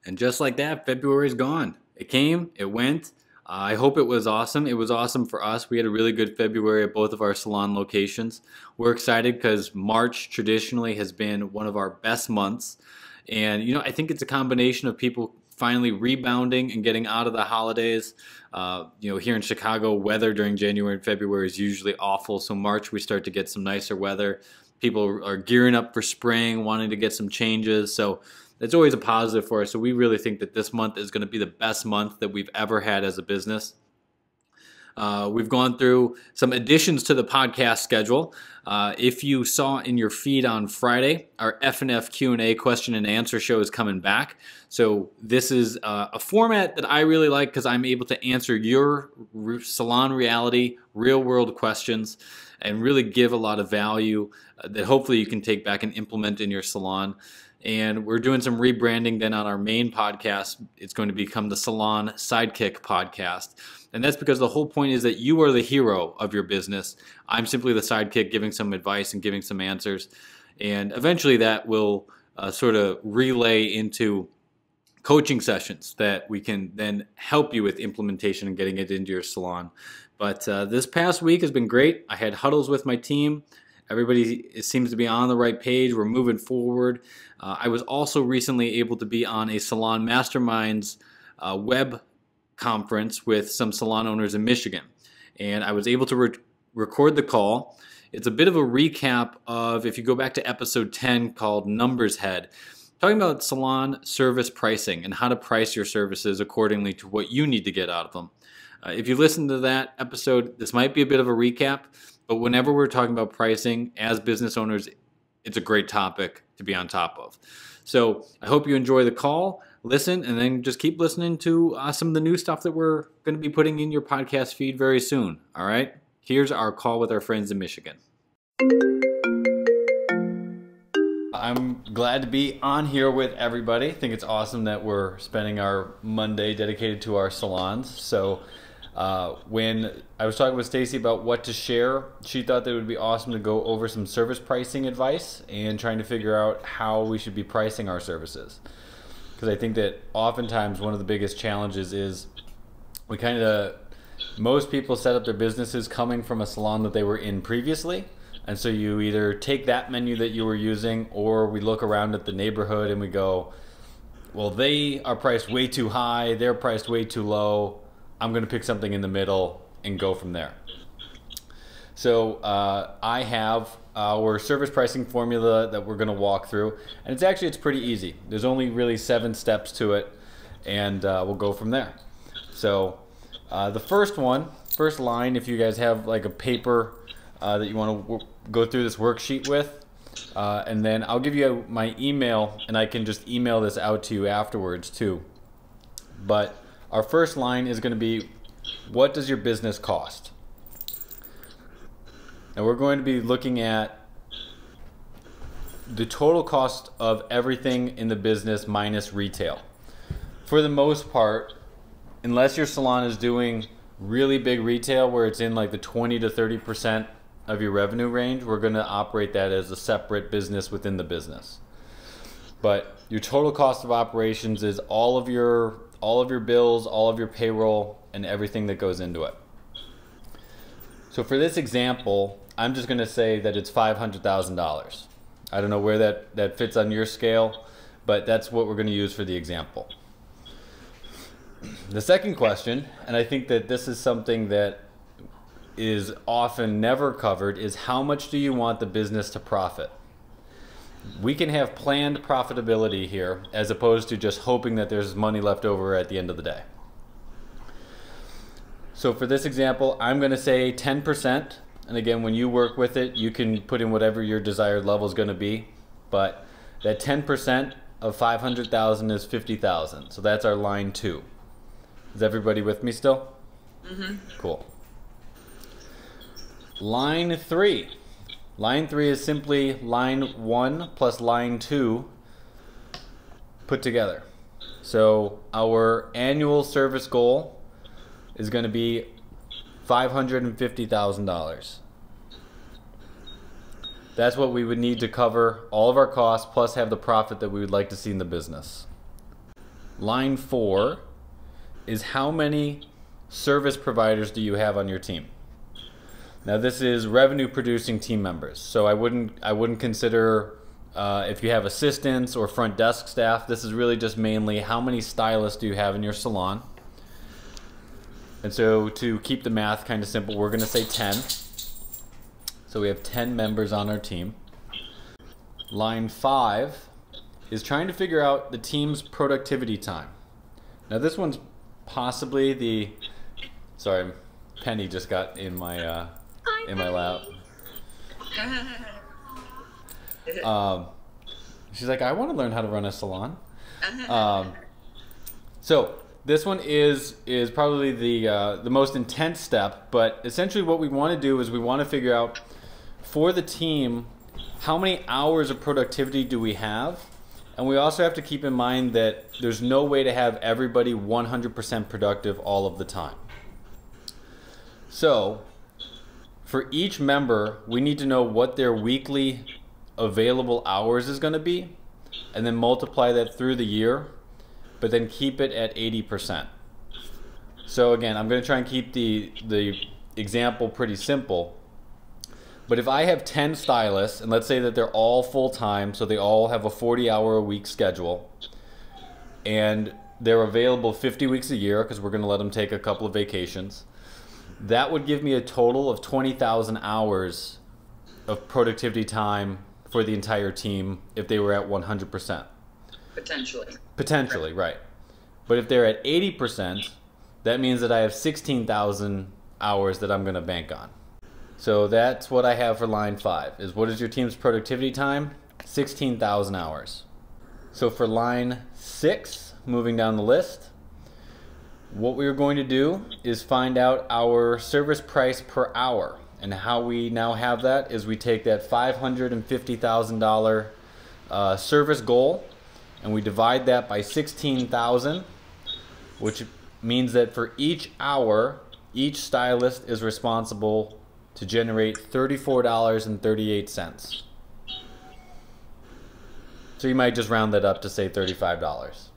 And just like that, February is gone. It came, it went. I hope it was awesome. It was awesome for us. We had a really good February at both of our salon locations. We're excited because March traditionally has been one of our best months. And, I think it's a combination of people finally rebounding and getting out of the holidays. Here in Chicago, weather during January and February is usually awful. So March, we start to get some nicer weather. People are gearing up for spring, wanting to get some changes. So that's always a positive for us. So we really think that this month is going to be the best month that we've ever had as a business. We've gone through some additions to the podcast schedule. If you saw in your feed on Friday, our F&F Q&A question and answer show is coming back. So this is a format that I really like because I'm able to answer your salon reality, real world questions, and really give a lot of value that hopefully you can take back and implement in your salon. And we're doing some rebranding then on our main podcast. It's going to become the Salon Sidekick podcast. And that's because the whole point is that you are the hero of your business. I'm simply the sidekick giving some advice and giving some answers. And eventually that will sort of relay into coaching sessions that we can then help you with implementation and getting it into your salon. But this past week has been great. I had huddles with my team. Everybody seems to be on the right page. We're moving forward. I was also recently able to be on a Salon Masterminds web conference with some salon owners in Michigan. And I was able to record the call. It's a bit of a recap of, if you go back to episode 10 called Numbers Head, talking about salon service pricing and how to price your services accordingly to what you need to get out of them. If you listen to that episode, this might be a bit of a recap, but whenever we're talking about pricing as business owners, it's a great topic to be on top of. So I hope you enjoy the call, listen, and then just keep listening to some of the new stuff that we're going to be putting in your podcast feed very soon. All right? Here's our call with our friends in Michigan. I'm glad to be on here with everybody. I think it's awesome that we're spending our Monday dedicated to our salons. So when I was talking with Stacy about what to share, she thought that it would be awesome to go over some service pricing advice and trying to figure out how we should be pricing our services. Because I think that oftentimes one of the biggest challenges is most people set up their businesses coming from a salon that they were in previously. And so you either take that menu that you were using, or we look around at the neighborhood and we go, well, they are priced way too high, they're priced way too low. I'm going to pick something in the middle and go from there. So I have our service pricing formula that we're going to walk through, and it's pretty easy. There's only really 7 steps to it, and we'll go from there. So the first line, if you guys have like a paper that you want to go through this worksheet with, and then I'll give you my email, and I can just email this out to you afterwards too. But our first line is going to be, what does your business cost? And we're going to be looking at the total cost of everything in the business minus retail. For the most part, unless your salon is doing really big retail where it's in like the 20 to 30% of your revenue range, we're going to operate that as a separate business within the business. But your total cost of operations is all of your bills, all of your payroll, and everything that goes into it. So for this example, I'm just going to say that it's $500,000. I don't know where that fits on your scale, but that's what we're going to use for the example. The second question, and I think that this is something that is often never covered, is how much do you want the business to profit? We can have planned profitability here as opposed to just hoping that there's money left over at the end of the day. So for this example, I'm going to say 10%. And again, when you work with it, you can put in whatever your desired level is going to be. But that 10% of 500,000 is 50,000. So that's our line 2. Is everybody with me still? Mm-hmm. Cool. Line 3. Line 3 is simply line 1 plus line 2 put together. So our annual service goal is going to be $550,000. That's what we would need to cover all of our costs plus have the profit that we would like to see in the business. Line 4 is how many service providers do you have on your team? Now this is revenue producing team members. So I wouldn't consider if you have assistants or front desk staff. This is really just mainly how many stylists do you have in your salon. And so to keep the math kind of simple, we're going to say 10. So we have 10 members on our team. Line 5 is trying to figure out the team's productivity time. Now this one's possibly the, sorry, Penny just got in my lap. She's like, I want to learn how to run a salon. So this one is probably the most intense step, but essentially what we want to do is we want to figure out for the team how many hours of productivity do we have, and we also have to keep in mind that there's no way to have everybody 100% productive all of the time. So for each member, we need to know what their weekly available hours is going to be, and then multiply that through the year, but then keep it at 80%. So again, I'm going to try and keep the example pretty simple. But if I have 10 stylists, and let's say that they're all full-time, so they all have a 40-hour-a-week schedule, and they're available 50 weeks a year, because we're going to let them take a couple of vacations, that would give me a total of 20,000 hours of productivity time for the entire team if they were at 100%. Potentially. Potentially, right. But if they're at 80%, that means that I have 16,000 hours that I'm going to bank on. So that's what I have for line 5, is what is your team's productivity time? 16,000 hours. So for line 6, moving down the list, what we're going to do is find out our service price per hour. And how we now have that is we take that $550,000 service goal and we divide that by 16,000, which means that for each hour, each stylist is responsible to generate $34.38. So you might just round that up to say $35.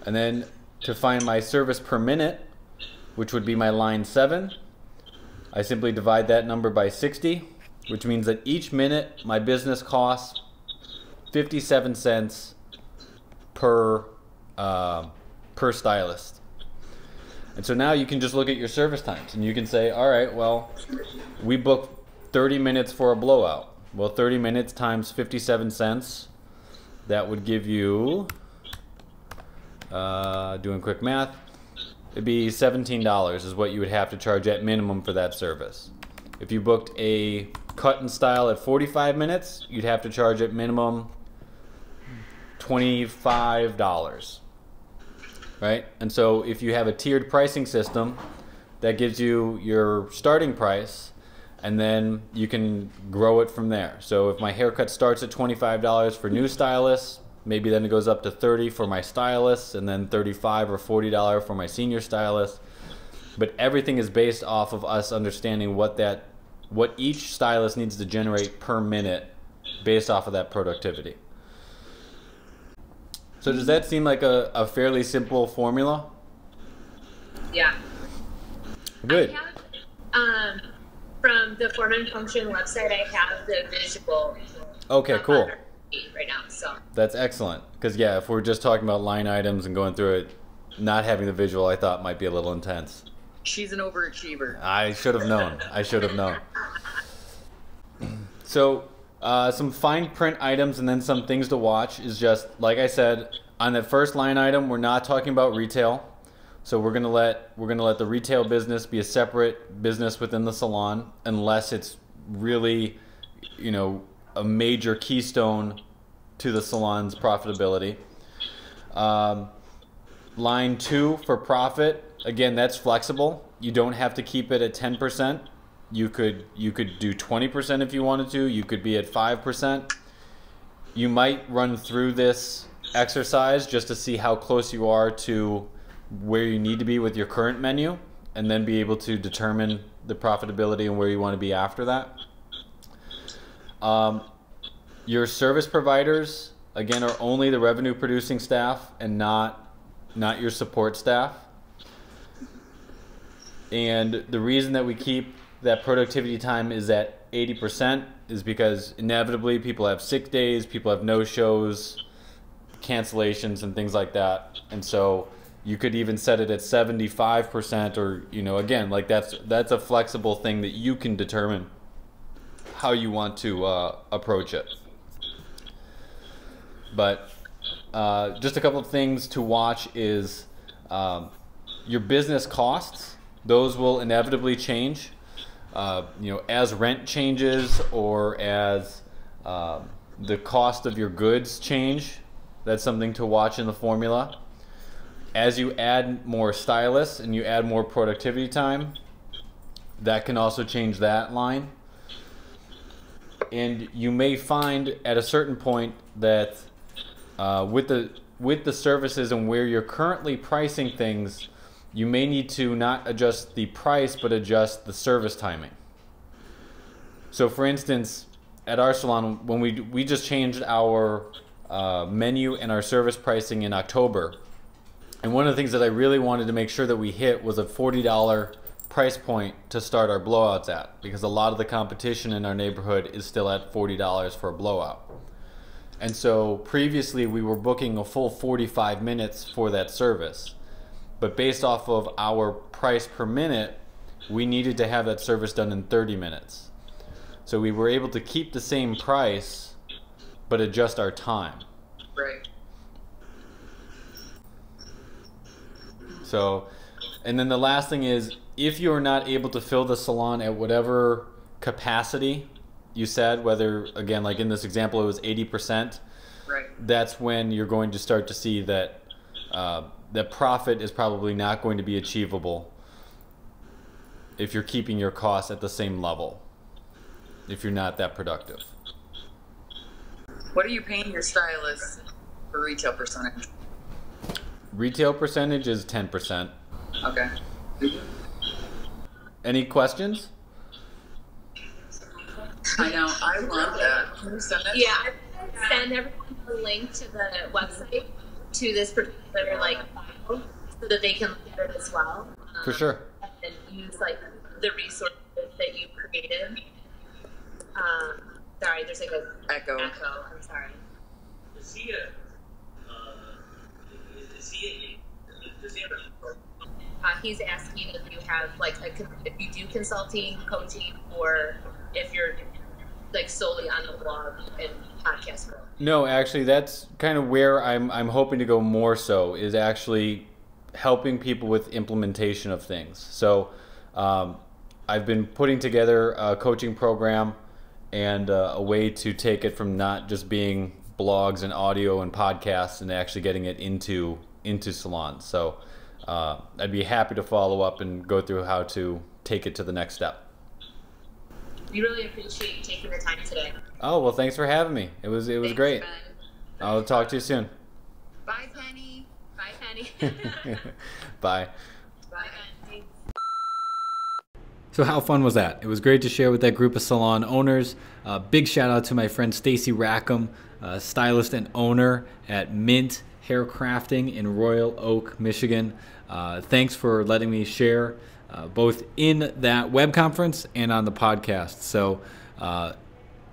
And then to find my service per minute, which would be my line 7, I simply divide that number by 60, which means that each minute my business costs 57 cents per stylist. And so now you can just look at your service times and you can say, all right, well, we book 30 minutes for a blowout. Well, 30 minutes times 57 cents, that would give you, doing quick math, it'd be $17 is what you would have to charge at minimum for that service. If you booked a cut and style at 45 minutes, you'd have to charge at minimum $25. Right? And so if you have a tiered pricing system, that gives you your starting price, and then you can grow it from there. So if my haircut starts at $25 for new stylists, maybe then it goes up to $30 for my stylists, and then $35 or $40 for my senior stylist. But everything is based off of us understanding what each stylist needs to generate per minute based off of that productivity. So does that seem like a fairly simple formula? Yeah. Good. I have, from the Form and Function website, I have the visual. Okay, cool. Right now, so. That's excellent. Because yeah, if we're just talking about line items and going through it, not having the visual I thought might be a little intense. She's an overachiever. I should have known. I should have known. So some fine print items and then some things to watch is just, like I said, on that first line item, we're not talking about retail. So we're gonna let the retail business be a separate business within the salon, unless it's really, you know, a major keystone to the salon's profitability. Line 2 for profit, again, that's flexible. You don't have to keep it at 10%. You could do 20% if you wanted to. You could be at 5%. You might run through this exercise just to see how close you are to where you need to be with your current menu, and then be able to determine the profitability and where you want to be after that. Your service providers, again, are only the revenue producing staff and not your support staff. And the reason that we keep that productivity time is at 80% is because inevitably people have sick days, people have no-shows, cancellations, and things like that. And so you could even set it at 75%, or, you know, again, like that's a flexible thing that you can determine how you want to approach it. But just a couple of things to watch is your business costs. Those will inevitably change, you know, as rent changes or as the cost of your goods change. That's something to watch in the formula. As you add more stylists and you add more productivity time, that can also change that line. And you may find at a certain point that with the services and where you're currently pricing things, you may need to not adjust the price, but adjust the service timing. So for instance, at our salon, when we just changed our menu and our service pricing in October. And one of the things that I really wanted to make sure that we hit was a $40 price point to start our blowouts at, because a lot of the competition in our neighborhood is still at $40 for a blowout. And so previously we were booking a full 45 minutes for that service. But based off of our price per minute, we needed to have that service done in 30 minutes. So we were able to keep the same price, but adjust our time. Right. So, and then the last thing is, if you're not able to fill the salon at whatever capacity you said, whether, again, like in this example, it was 80%, right, that's when you're going to start to see that that profit is probably not going to be achievable if you're keeping your costs at the same level, if you're not that productive. What are you paying your stylist for retail percentage? Retail percentage is 10%. Okay. Any questions? I know. I love that. Can you send it? Yeah, I send everyone the link to the website to this particular file so that they can look at it as well. For sure. And use the resources that you created. Sorry, there's a Echo. I'm sorry. He's asking if you have if you do consulting, coaching, or if you're solely on the blog and podcast world. No, actually, that's kind of where I'm hoping to go more so, is actually helping people with implementation of things. So I've been putting together a coaching program and a way to take it from not just being blogs and audio and podcasts and actually getting it into salons. So I'd be happy to follow up and go through how to take it to the next step. We really appreciate you taking the time today. Oh, well, thanks for having me. It was Thanks, great. Ben. I'll talk to you soon. Bye, Penny. Bye, Penny. Bye. Bye, Penny. So how fun was that? It was great to share with that group of salon owners. Big shout out to my friend Stacy Rackham, stylist and owner at Mint Hair Crafting in Royal Oak, Michigan. Thanks for letting me share both in that web conference and on the podcast. So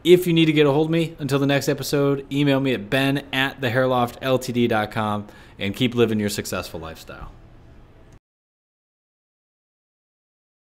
if you need to get a hold of me until the next episode, email me at ben@thehairloftltd.com and keep living your successful lifestyle.